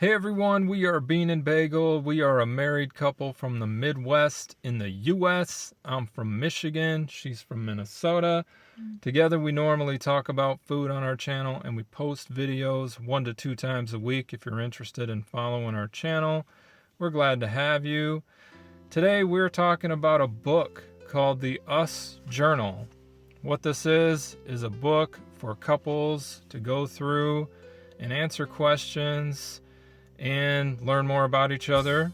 Hey everyone, we are Bean and Bagel. We are a married couple from the Midwest in the U.S. I'm from Michigan. She's from Minnesota. Together we normally talk about food on our channel and we post videos 1 to 2 times a week. If you're interested in following our channel, we're glad to have you. Today we're talking about a book called The Us Journal. What this is a book for couples to go through and answer questions and learn more about each other,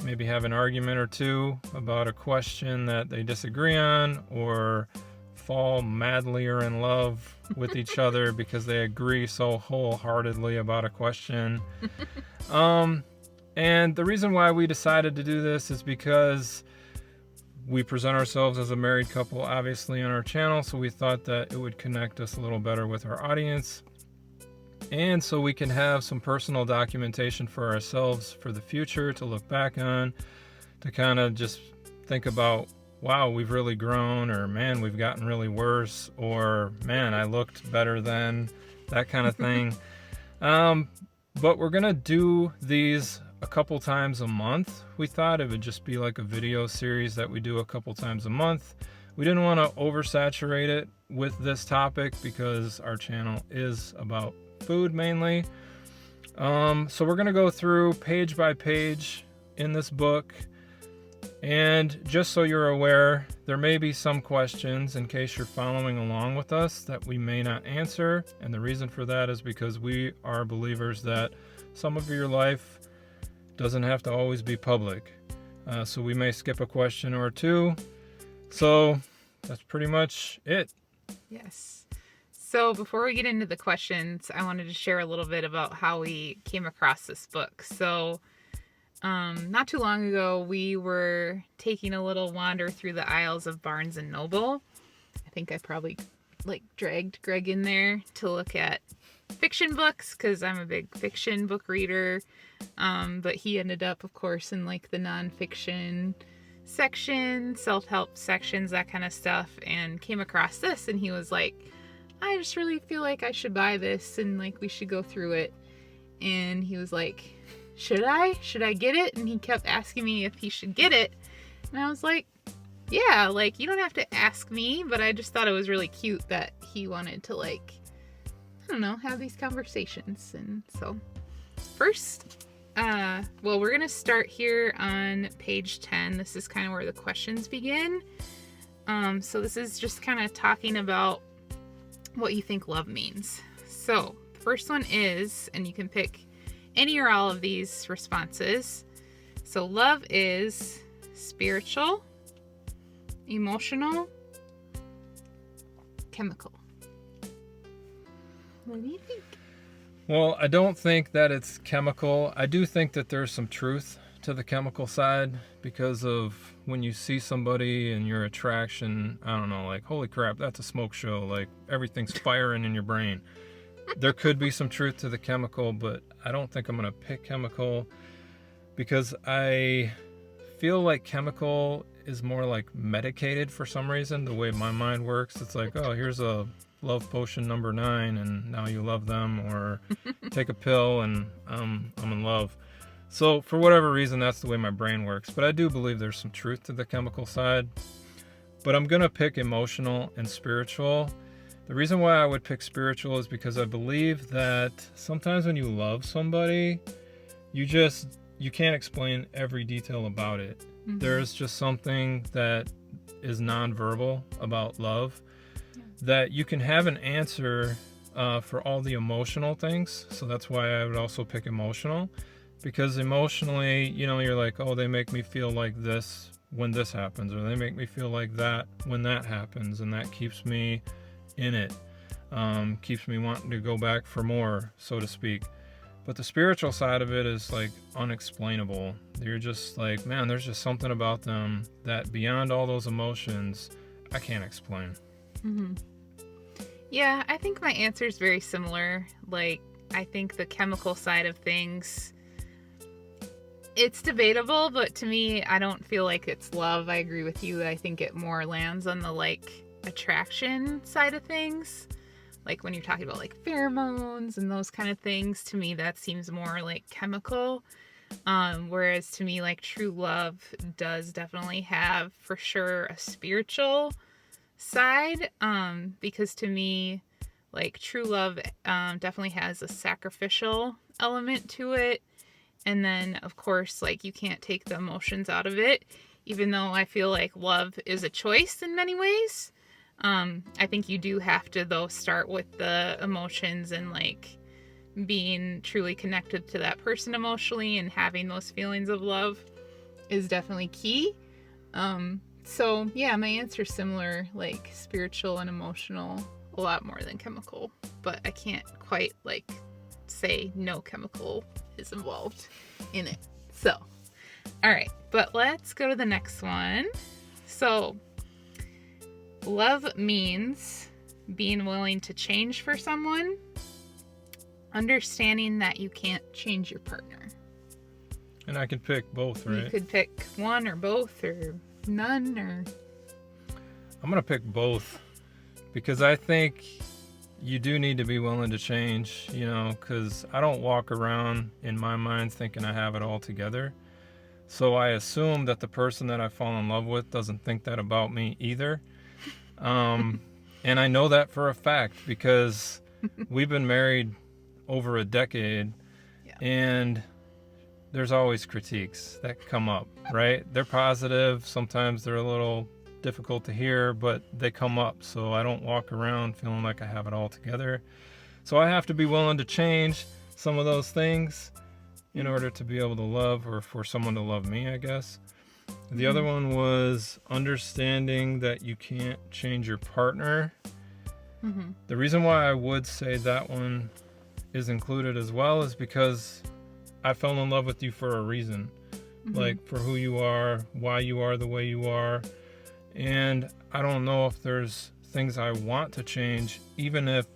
maybe have an argument or two about a question that they disagree on, or fall madly or in love with each other because they agree so wholeheartedly about a question. And the reason why we decided to do this is because we present ourselves as a married couple, obviously, on our channel, so we thought that it would connect us a little better with our audience. And so we can have some personal documentation for ourselves for the future to look back on, to kind of just think about, wow, we've really grown, or man, we've gotten really worse, or man, I looked better then, that kind of thing. But we're going to do these a couple times a month. We thought it would just be like a video series that we do a couple times a month. We didn't want to oversaturate it with this topic because our channel is about food mainly. So we're going to go through page by page in this book. And just so you're aware, there may be some questions in case you're following along with us that we may not answer. And the reason for that is because we are believers that some of your life doesn't have to always be public. So we may skip a question or two. So that's pretty much it. Yes. So before we get into the questions, I wanted to share a little bit about how we came across this book. So not too long ago, we were taking a little wander through the aisles of Barnes & Noble. I think I probably dragged Greg in there to look at fiction books because I'm a big fiction book reader. But he ended up, of course, in the nonfiction section, self-help sections, that kind of stuff, and came across this, and he was like, I just really feel like I should buy this and we should go through it. And he was like, should I get it? And he kept asking me if he should get it. And I was like, yeah, you don't have to ask me, but I just thought it was really cute that he wanted to I don't know, have these conversations. And so first, we're going to start here on page 10. This is kind of where the questions begin. So this is just kind of talking about what you think love means. So the first one is, and you can pick any or all of these responses. So love is spiritual, emotional, chemical. What do you think? Well, I don't think that it's chemical. I do think that there's some truth to the chemical side because of when you see somebody and your attraction, I don't know, holy crap, that's a smoke show, everything's firing in your brain. There could be some truth to the chemical, but I don't think I'm going to pick chemical because I feel like chemical is more medicated for some reason, the way my mind works. It's oh, here's a love potion number 9 and now you love them, or take a pill and I'm in love. So for whatever reason, that's the way my brain works. But I do believe there's some truth to the chemical side. But I'm going to pick emotional and spiritual. The reason why I would pick spiritual is because I believe that sometimes when you love somebody, you can't explain every detail about it. Mm-hmm. There's just something that is nonverbal about love, that you can have an answer for all the emotional things. So that's why I would also pick emotional. Because emotionally, you're oh, they make me feel like this when this happens, or they make me feel like that when that happens, and that keeps me in it, keeps me wanting to go back for more, so to speak. But the spiritual side of it is unexplainable. You're just man, there's just something about them that beyond all those emotions, I can't explain. Mm-hmm. Yeah, I think my answer is very similar. I think the chemical side of things, it's debatable, but to me, I don't feel like it's love. I agree with you. I think it more lands on the attraction side of things. like when you're talking about like pheromones and those kind of things, to me that seems more like chemical. Whereas to me, like true love does definitely have for sure a spiritual side. Because to me, like true love definitely has a sacrificial element to it. And then of course, like you can't take the emotions out of it, even though I feel like love is a choice in many ways. I think you do have to though start with the emotions and like being truly connected to that person emotionally and having those feelings of love is definitely key. So yeah, my answer is similar, like spiritual and emotional a lot more than chemical, but I can't quite like say no chemical is involved in it. So, all right, but let's go to the next one. So, love means being willing to change for someone, understanding that you can't change your partner. And I could pick both, right? You could pick one or both or none or... I'm going to pick both because I think you do need to be willing to change, you know, because I don't walk around in my mind thinking I have it all together. So I assume that the person that I fall in love with doesn't think that about me either. And I know that for a fact because we've been married over a decade, and there's always critiques that come up, right? They're positive. Sometimes they're a little difficult to hear, but they come up. So I don't walk around feeling like I have it all together. So I have to be willing to change some of those things in order to be able to love, or for someone to love me, I guess. The other one was understanding that you can't change your partner. The reason why I would say that one is included as well is because I fell in love with you for a reason, like for who you are, why you are the way you are. And I don't know if there's things I want to change, even if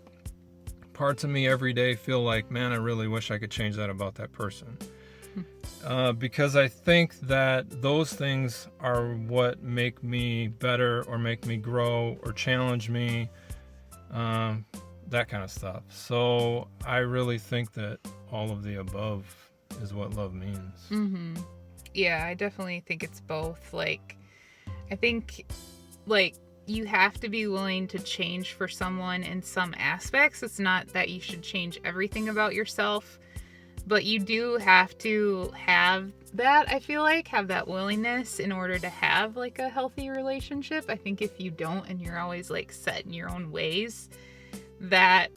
parts of me every day feel like, man, I really wish I could change that about that person. Because I think that those things are what make me better or make me grow or challenge me, that kind of stuff. So I really think that all of the above is what love means. Yeah, I definitely think it's both. Like, I think, like, you have to be willing to change for someone in some aspects. It's not that you should change everything about yourself, but you do have to have that, I feel like, have that willingness in order to have, like, a healthy relationship. I think if you don't and you're always, like, set in your own ways, that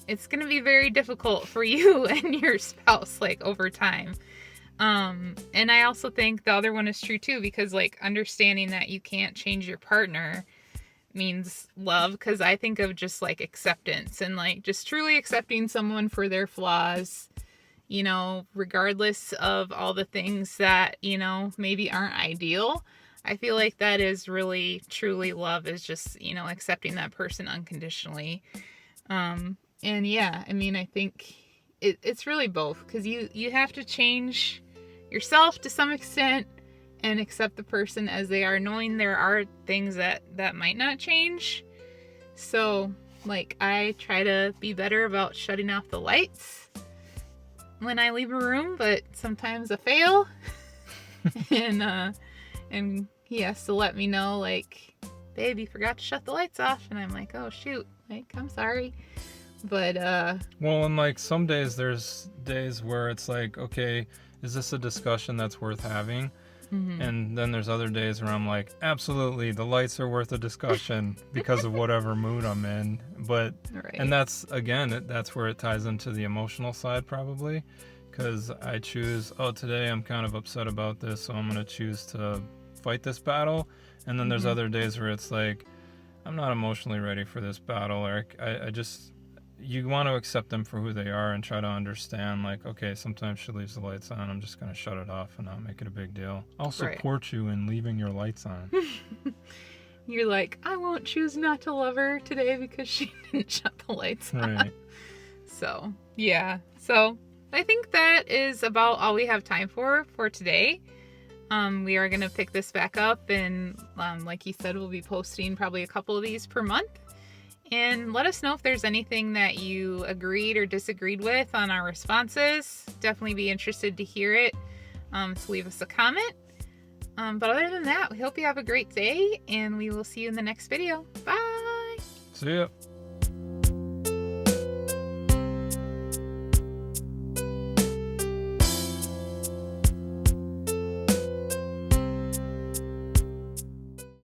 it's going to be very difficult for you and your spouse, like, over time. And I also think the other one is true too, because like understanding that you can't change your partner means love, because I think of just like acceptance and like just truly accepting someone for their flaws, you know, regardless of all the things that, you know, maybe aren't ideal. I feel like that is really truly love, is just, you know, accepting that person unconditionally. And yeah, I mean, I think it's really both, because you have to change yourself to some extent and accept the person as they are, knowing there are things that might not change. So like I try to be better about shutting off the lights when I leave a room, but sometimes I fail. and he has to let me know, like, babe, you forgot to shut the lights off, and I'm like, oh shoot, like, I'm sorry. But well, and like some days, there's days where it's like, okay, is this a discussion that's worth having? And then there's other days where I'm like, absolutely, the lights are worth a discussion because of whatever mood I'm in. But and that's, again, that's where it ties into the emotional side probably, because I choose, oh, today I'm kind of upset about this, so I'm going to choose to fight this battle. And then there's other days where it's like, I'm not emotionally ready for this battle, or I just, you want to accept them for who they are and try to understand, like, okay, sometimes she leaves the lights on, I'm just going to shut it off and not make it a big deal. I'll support you in leaving your lights on. You're like, I won't choose not to love her today because she didn't shut the lights on. So, yeah. So, I think that is about all we have time for today. We are going to pick this back up, and like you said, we'll be posting probably a couple of these per month. And let us know if there's anything that you agreed or disagreed with on our responses. Definitely be interested to hear it. So leave us a comment. But other than that, we hope you have a great day, and we will see you in the next video. Bye! See ya.